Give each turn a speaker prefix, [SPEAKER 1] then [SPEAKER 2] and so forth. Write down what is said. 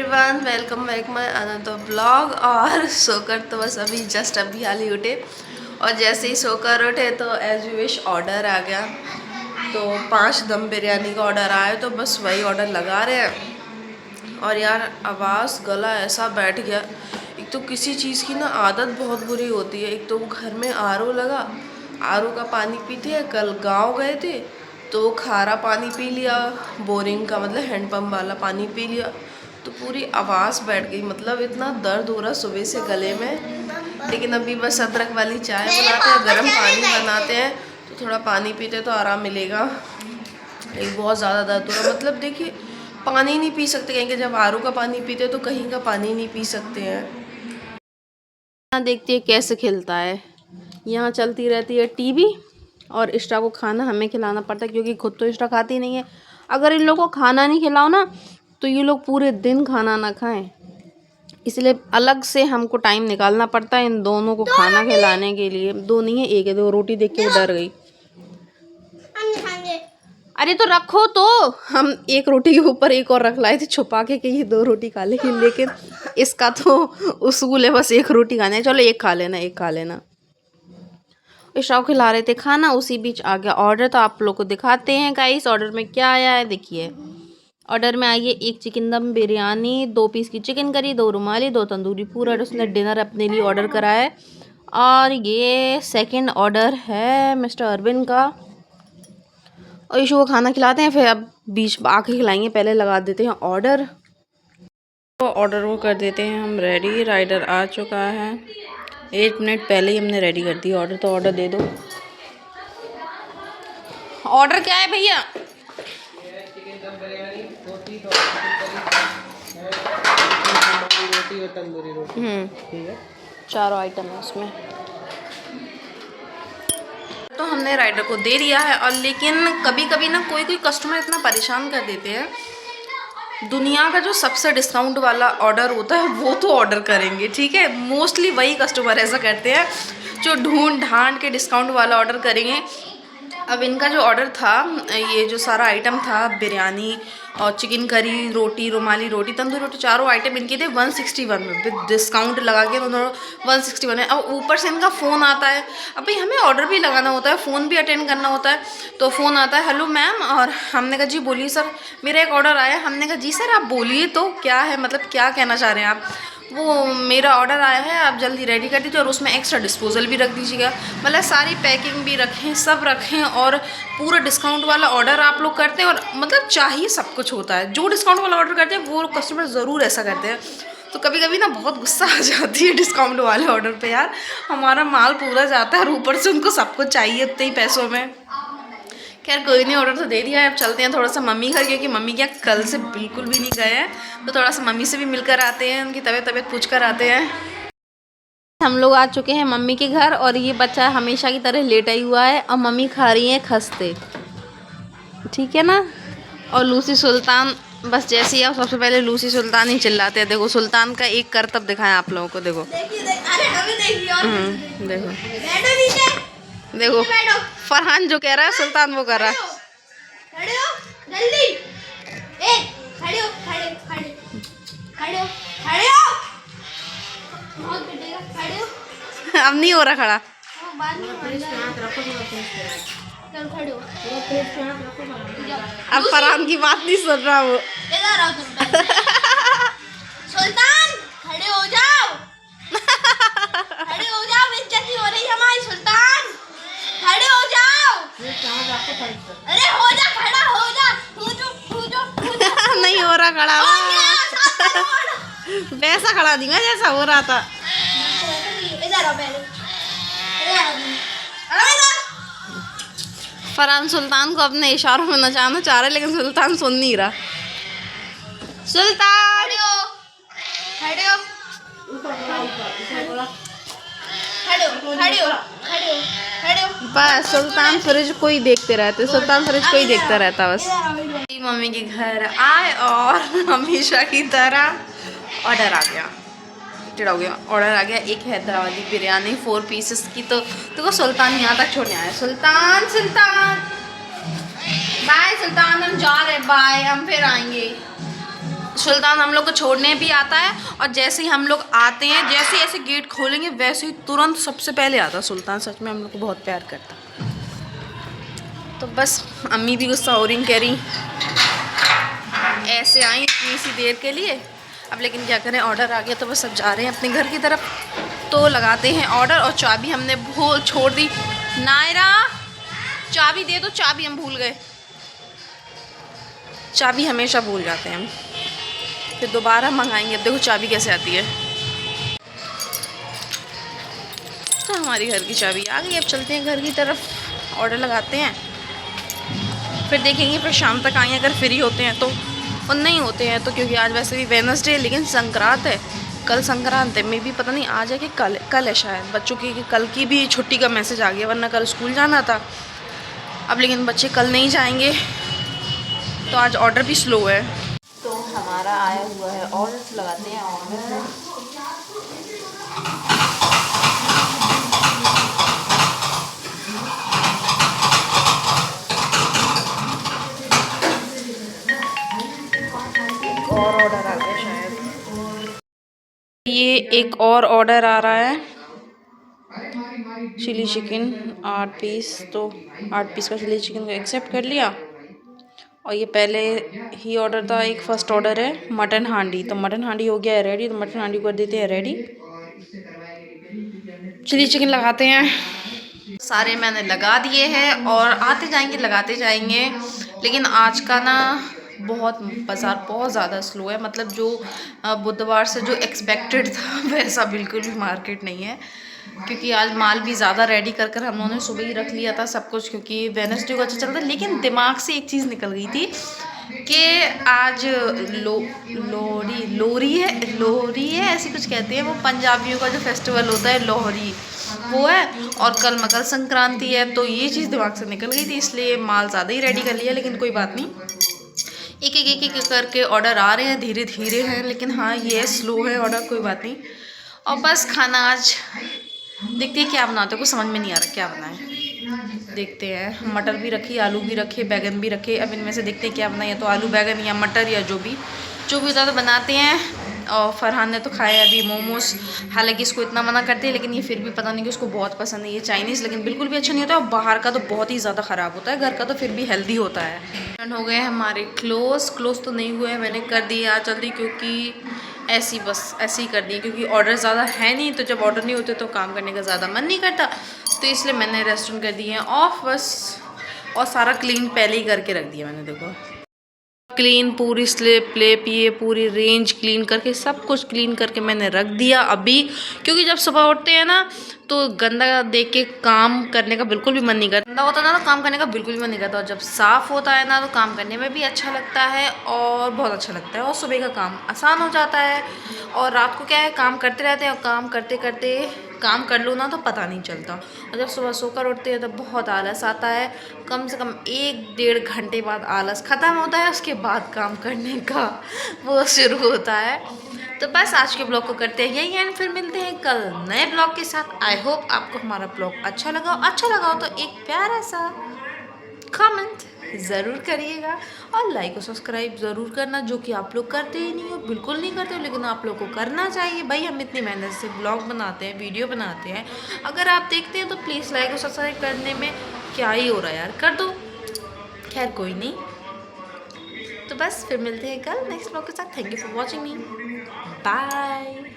[SPEAKER 1] Everyone, welcome back my another blog. और सोकर तो बस अभी हाल ही उठे और जैसे ही सोकर उठे तो एज यू विश ऑर्डर आ गया। तो 5 दम बिरयानी का ऑर्डर आया तो बस वही ऑर्डर लगा रहे हैं। और यार आवाज़ गला ऐसा बैठ गया। एक तो किसी चीज़ की ना आदत बहुत बुरी होती है। एक तो वो घर में आरओ लगा, आरओ का पानी पीते हैं। कल गाँव गए थे तो खारा पानी पी लिया, बोरिंग का मतलब हैंडपम्प वाला पानी पी लिया, तो पूरी आवाज़ बैठ गई। मतलब इतना दर्द हो रहा सुबह से गले में। लेकिन अभी बस अदरक वाली चाय बनाते हैं, गर्म पानी बनाते हैं तो थोड़ा पानी पीते तो आराम मिलेगा। लेकिन बहुत ज़्यादा दर्द हो रहा। मतलब देखिए पानी नहीं पी सकते कहीं के, जब आरओ का पानी पीते तो कहीं का पानी नहीं पी सकते हैं। यहाँ देखते हैं कैसे खिलता है। यहाँ चलती रहती है टीवी और इष्टा को खाना हमें खिलाना पड़ता है क्योंकि खुद तो इष्टा खाती नहीं है। अगर इन लोगों को खाना नहीं खिलाओ ना तो ये लोग पूरे दिन खाना ना खाएं, इसलिए अलग से हमको टाइम निकालना पड़ता है इन दोनों को खाना खिलाने के लिए। दो नहीं है, एक है। दो रोटी देख के वो डर गई। अरे तो रखो, तो हम एक रोटी के ऊपर एक और रख लाए थे छुपा के कि ये 2 रोटी खा लेगी, लेकिन इसका तो उसूल है बस एक रोटी खाना है। चलो एक खा लेना, एक खा लेना। इशाओ खिला रहे थे खाना, उसी बीच आ गया ऑर्डर। तो आप लोग को दिखाते हैं गाइस ऑर्डर में क्या आया है। देखिए ऑर्डर में आई है 1 चिकन दम बिरयानी, 2 पीस की चिकन करी, 2 रुमाली, 2 तंदूरी। पूरा उसने डिनर अपने लिए ऑर्डर करा है। और ये सेकंड ऑर्डर है मिस्टर अरविंद का। और इशू को खाना खिलाते हैं, फिर अब बीच आके खिलाएंगे। पहले लगा देते हैं ऑर्डर, तो ऑर्डर को कर देते हैं हम रेडी। राइडर आ चुका है, 1 मिनट पहले ही हमने रेडी कर दिया ऑर्डर। तो ऑर्डर दे दो। ऑर्डर क्या है भैया? रोटी और तंदूरी रोटी। ठीक है, 4 आइटम है उसमें। तो हमने राइडर को दे दिया है। और लेकिन कभी कभी ना कोई कस्टमर इतना परेशान कर देते हैं, दुनिया का जो सबसे डिस्काउंट वाला ऑर्डर होता है वो तो ऑर्डर करेंगे, ठीक है। मोस्टली वही कस्टमर ऐसा करते हैं जो ढूंढ ढांड के डिस्काउंट वाला ऑर्डर करेंगे। अब इनका जो ऑर्डर था, ये जो सारा आइटम था, बिरयानी और चिकन करी, रोटी, रुमाली रोटी, तंदूरी रोटी, चारों आइटम इनके थे 161 में, विद डिस्काउंट लगा के उन्होंने 161 है। अब ऊपर से इनका फ़ोन आता है। अब भाई हमें ऑर्डर भी लगाना होता है, फ़ोन भी अटेंड करना होता है। तो फ़ोन आता है, हेलो मैम। और हमने कहा जी बोलिए सर, मेरा एक ऑर्डर आया। हमने कहा जी सर आप बोलिए तो क्या है, मतलब क्या कहना चाह रहे हैं आप? वो मेरा ऑर्डर आया है, आप जल्दी रेडी कर दीजिए और उसमें एक्स्ट्रा डिस्पोजल भी रख दीजिएगा। मतलब सारी पैकिंग भी रखें, सब रखें। और पूरा डिस्काउंट वाला ऑर्डर आप लोग करते हैं और मतलब चाहिए सब कुछ होता है। जो डिस्काउंट वाला ऑर्डर करते हैं वो कस्टमर ज़रूर ऐसा करते हैं। तो कभी कभी ना बहुत गुस्सा आ जाती है डिस्काउंट वाले ऑर्डर पे। यार हमारा माल पूरा जाता है और ऊपर से उनको सब कुछ चाहिए उतने ही पैसों में। खैर कोई नहीं, ऑर्डर तो दे दिया है। अब चलते हैं थोड़ा सा मम्मी घर, क्योंकि मम्मी क्या कल से बिल्कुल भी नहीं गए हैं। तो थोड़ा सा मम्मी से भी मिलकर आते हैं, उनकी तबीयत पूछ कर आते हैं। हम लोग आ चुके हैं मम्मी के घर और ये बच्चा हमेशा की तरह लेटा ही हुआ है और मम्मी खा रही हैं खस्ते, ठीक है ना। और लूसी सुल्तान बस जैसे ही आओ सबसे पहले लूसी सुल्तान ही चिल्लाते हैं। देखो सुल्तान का एक करतब दिखाएं आप लोगों को। देखो देखो देखो, फरहान जो कह रहा है सुल्तान वो कर रहा है। अब नहीं हो रहा खड़ा। अब फरहान की बात नहीं सुन रहा वो।
[SPEAKER 2] सुल्तान खड़े हो जाओ, खड़े हो जाओ, बेइज्जती हो रही है हमारी। सुल्तान खड़े हो जाओ। अरे हो जा, खड़ा हो जा।
[SPEAKER 1] नहीं हो रहा खड़ा, वैसा खड़ा नहीं मैं जैसा हो रहा था। फरहान सुल्तान को अपने इशारों में नचाना चाह रहा है, लेकिन सुल्तान सुन नहीं रहा। सुल्तान बस सुल्तान फ्रिज को ही देखते रहते, सुल्तान फ्रिज को ही देखता रहता बस। मम्मी के घर आए और हमेशा की तरह ऑर्डर आ गया, हो गया। ऑर्डर आ गया एक हैदराबादी बिरयानी 4 पीसेस की। तो देखो सुल्तान यहाँ तक छोड़ने आया। सुल्तान सुल्तान बाय, सुल्तान हम जा रहे, बाय, हम फिर आएंगे। सुल्तान हम लोग को छोड़ने भी आता है, और जैसे ही हम लोग आते हैं, जैसे ही ऐसे गेट खोलेंगे वैसे ही तुरंत सबसे पहले आता सुल्तान। सच में हम लोग को बहुत प्यार करता। तो बस अम्मी भी गुस्सा हो रही, कह रही ऐसे आई इतनी सी देर के लिए। अब लेकिन क्या करें, ऑर्डर आ गया तो बस अब जा रहे हैं अपने घर की तरफ। तो लगाते हैं ऑर्डर, और चाबी हमने भूल छोड़ दी। नायरा चाबी दे दो, चाबी हम भूल गए। चाबी हमेशा भूल जाते हैं हम, फिर दोबारा मंगाएंगे। अब देखो चाबी कैसे आती है। तो हमारी घर की चाबी आ गई। अब चलते हैं घर की तरफ, ऑर्डर लगाते हैं, फिर देखेंगे। फिर शाम तक आएंगे, अगर फ्री होते हैं तो, और नहीं होते हैं तो, क्योंकि आज वैसे भी वेडनेसडे है, लेकिन संक्रांत है, कल संक्रांत है। मे भी पता नहीं आज है कि कल है शायद। बच्चों की कल की भी छुट्टी का मैसेज आ गया, वरना कल स्कूल जाना था। अब लेकिन बच्चे कल नहीं जाएंगे, तो आज ऑर्डर भी स्लो है। तो हमारा आया हुआ है ऑर्डर, लगाते हैं ऑर्डर। और ऑर्डर आ गया शायद। ये एक और ऑर्डर आ रहा है, चिली चिकन 8 पीस। तो 8 पीस का चिली चिकन को एक्सेप्ट कर लिया। और ये पहले ही ऑर्डर था, एक फ़र्स्ट ऑर्डर है मटन हांडी। तो मटन हांडी हो गया है रेडी, तो मटन हांडी कर देते हैं रेडी। चिली चिकन लगाते हैं। सारे मैंने लगा दिए हैं, और आते जाएंगे लगाते जाएंगे। लेकिन आज का ना बहुत बाज़ार बहुत ज़्यादा स्लो है। मतलब जो बुधवार से जो एक्सपेक्टेड था वैसा बिल्कुल भी मार्केट नहीं है, क्योंकि आज माल भी ज़्यादा रेडी कर कर हम लोगों ने सुबह ही रख लिया था सब कुछ, क्योंकि वेडनेसडे को अच्छा चलता है। लेकिन दिमाग से एक चीज़ निकल गई थी कि आज लोहरी है ऐसी कुछ कहते हैं, वो पंजाबियों का जो फेस्टिवल होता है लोहरी, वो है। और कल मकर संक्रांति है, तो ये चीज़ दिमाग से निकल गई थी, इसलिए माल ज़्यादा ही रेडी कर लिया। लेकिन कोई बात नहीं, एक करके ऑर्डर आ रहे हैं, धीरे धीरे हैं। लेकिन हाँ, ये स्लो है ऑर्डर, कोई बात नहीं। और बस खाना आज देखते हैं क्या बनाते हैं, कुछ समझ में नहीं आ रहा क्या बनाएं। देखते हैं, मटर भी रखी, आलू भी रखे, बैगन भी रखे। अब इनमें से देखते हैं क्या बनाए, या तो आलू बैगन या मटर या जो भी होता है तो बनाते हैं। और फरहान ने तो खाया अभी मोमोज, हालांकि इसको इतना मना करते हैं, लेकिन ये फिर भी पता नहीं कि उसको बहुत पसंद है ये चाइनीज़। लेकिन बिल्कुल भी अच्छा नहीं होता, और बाहर का तो बहुत ही ज़्यादा ख़राब होता है, घर का तो फिर भी हेल्दी होता है। हो गए हमारे क्लोज़ तो नहीं हुए, मैंने कर दिया जल्दी, क्योंकि ऐसे ही कर दिए, क्योंकि ऑर्डर ज़्यादा है नहीं। तो जब ऑर्डर नहीं होते तो काम करने का ज़्यादा मन नहीं करता, तो इसलिए मैंने रेस्टोरेंट कर दिए हैं ऑफ बस। और सारा क्लीन पहले ही करके रख दिया मैंने। देखो क्लीन, पूरी स्लिप प्लेप, ये पूरी रेंज क्लीन करके, सब कुछ क्लीन करके मैंने रख दिया अभी। क्योंकि जब सुबह उठते हैं ना, तो गंदा देख के काम करने का बिल्कुल भी मन नहीं करता। गंदा होता है ना, तो काम करने का बिल्कुल भी मन नहीं करता। और जब साफ़ होता है ना, तो काम करने में भी अच्छा लगता है, और बहुत अच्छा लगता है। और सुबह का काम आसान हो जाता है। और रात को क्या है, काम करते रहते हैं, और काम करते करते काम कर लो ना तो पता नहीं चलता। और जब सुबह सोकर उठते हैं तो बहुत आलस आता है। कम से कम 1-1.5 घंटे बाद आलस ख़त्म होता है, उसके बाद काम करने का वो शुरू होता है। तो बस आज के ब्लॉग को करते हैं यही एंड, फिर मिलते हैं कल नए ब्लॉग के साथ। आई होप आपको हमारा ब्लॉग अच्छा लगा हो तो एक प्यारा सा कमेंट ज़रूर करिएगा, और लाइक और सब्सक्राइब ज़रूर करना, जो कि आप लोग करते ही नहीं हो, बिल्कुल नहीं करते हो, लेकिन आप लोग को करना चाहिए भाई। हम इतनी मेहनत से ब्लॉग बनाते हैं, वीडियो बनाते हैं, अगर आप देखते हैं तो प्लीज़ लाइक और सब्सक्राइब करने में क्या ही हो रहा है यार, कर दो। खैर कोई नहीं, तो बस फिर मिलते हैं कल नेक्स्ट ब्लॉग के साथ। Thank you for watching me, bye.